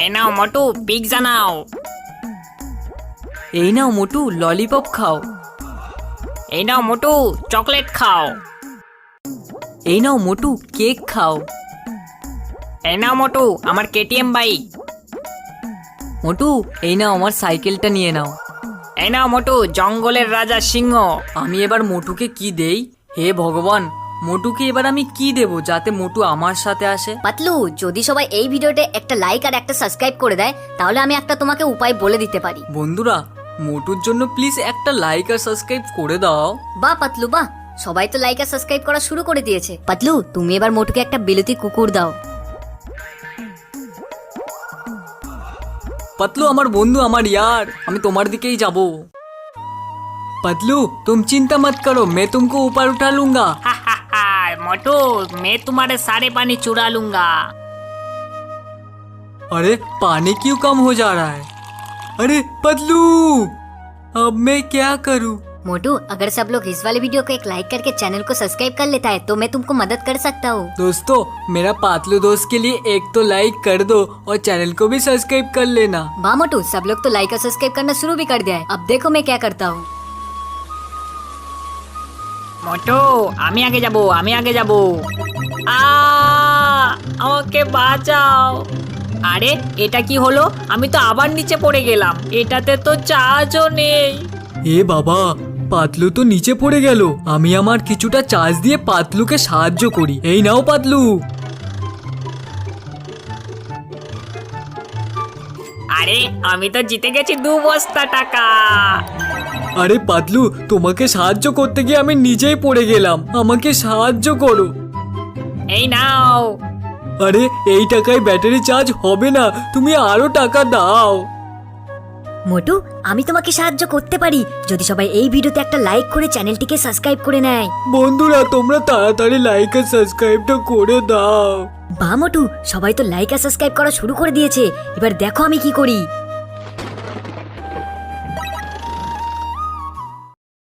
এই নাও মোটু পিৎজা নাও। এই নাও মোটু ললিপপ খাও। এই নাও মোটু চকলেট খাও। এই নাও মোটু কেক খাও। এই নাও মোটু আমার কেটিএম বাইক। মোটু এই নাও আমার সাইকেলটা নিয়ে নাও। এই নাও মোটু জঙ্গলের রাজা সিংহ। আমি এবার মোটুকে কি দেই? হে ভগবান, মোটুকে এবার আমি কি দেব যাতে মোটু আমার সাথে আসে? পাতলু, যদি সবাই এই ভিডিওতে একটা লাইক আর একটা সাবস্ক্রাইব করে দেয় তাহলে আমি একটা তোমাকে উপায় বলে দিতে পারি। বন্ধুরা, মোটুর জন্য প্লিজ একটা লাইক আর সাবস্ক্রাইব করে দাও। বাহ পাতলু বাহ, সবাই তো লাইক আর সাবস্ক্রাইব করা শুরু করে দিয়েছে। পাতলু, তুমি এবার মোটুকে একটা বিলতি কুকুর দাও। पतलू আমার বন্ধু আমার यार, আমি তোমার দিকেই যাব। पतलू तुम चिंता मत करो, मैं तुमको ऊपर उठा लूंगा। मोटू मैं तुम्हारे सारे पानी चुरा लूंगा। अरे पानी क्यों कम हो जा रहा है? अरे पतलू, अब मैं क्या करूं? मोटू, अगर सब लोग इस वाले वीडियो को एक लाइक करके चैनल को सब्सक्राइब कर लेता है तो मैं तुमको मदद कर सकता हूँ। दोस्तों, मेरा पातलू दोस्त के लिए एक तो लाइक कर दो और चैनल को भी सब्सक्राइब कर लेना। वाह मोटू, सब लोग तो लाइक और सब्सक्राइब करना शुरू भी कर दिया है। अब देखो मैं क्या करता हूँ। মোটু আমি আগে যাব, আমি আগে যাব। আমাকে বাঁচাও। আরে এটা কি হলো? আমি তো আবার নিচে পড়ে গেলাম। এটাতে তো চার্জও নেই। এ বাবা, পাতলু তো নিচে পড়ে গেল। আমি আমার কিছুটা চার্জ দিয়ে পাতলুকে সাহায্য করি। এই নাও পাতলু। আরে আমি তো জিতে গেছি 2 বস্তা টাকা। আরে পাতলু, তোমাকে সাহায্য করতে গিয়ে আমি নিজেই পড়ে গেলাম, আমাকে সাহায্য করো। এই নাও। আরে এই টাকায় ব্যাটারি চার্জ হবে না, তুমি আরো টাকা দাও। মোটু, আমি তোমাকে সাহায্য করতে পারি যদি সবাই এই ভিডিওতে একটা লাইক করে চ্যানেলটিকে সাবস্ক্রাইব করে নেয়। বন্ধুরা, তোমরা তাড়াতাড়ি লাইক আর সাবস্ক্রাইবটা করে দাও। বাহ মোটু, সবাই তো লাইক আর সাবস্ক্রাইব করা শুরু করে দিয়েছে। এবার দেখো আমি কি করি।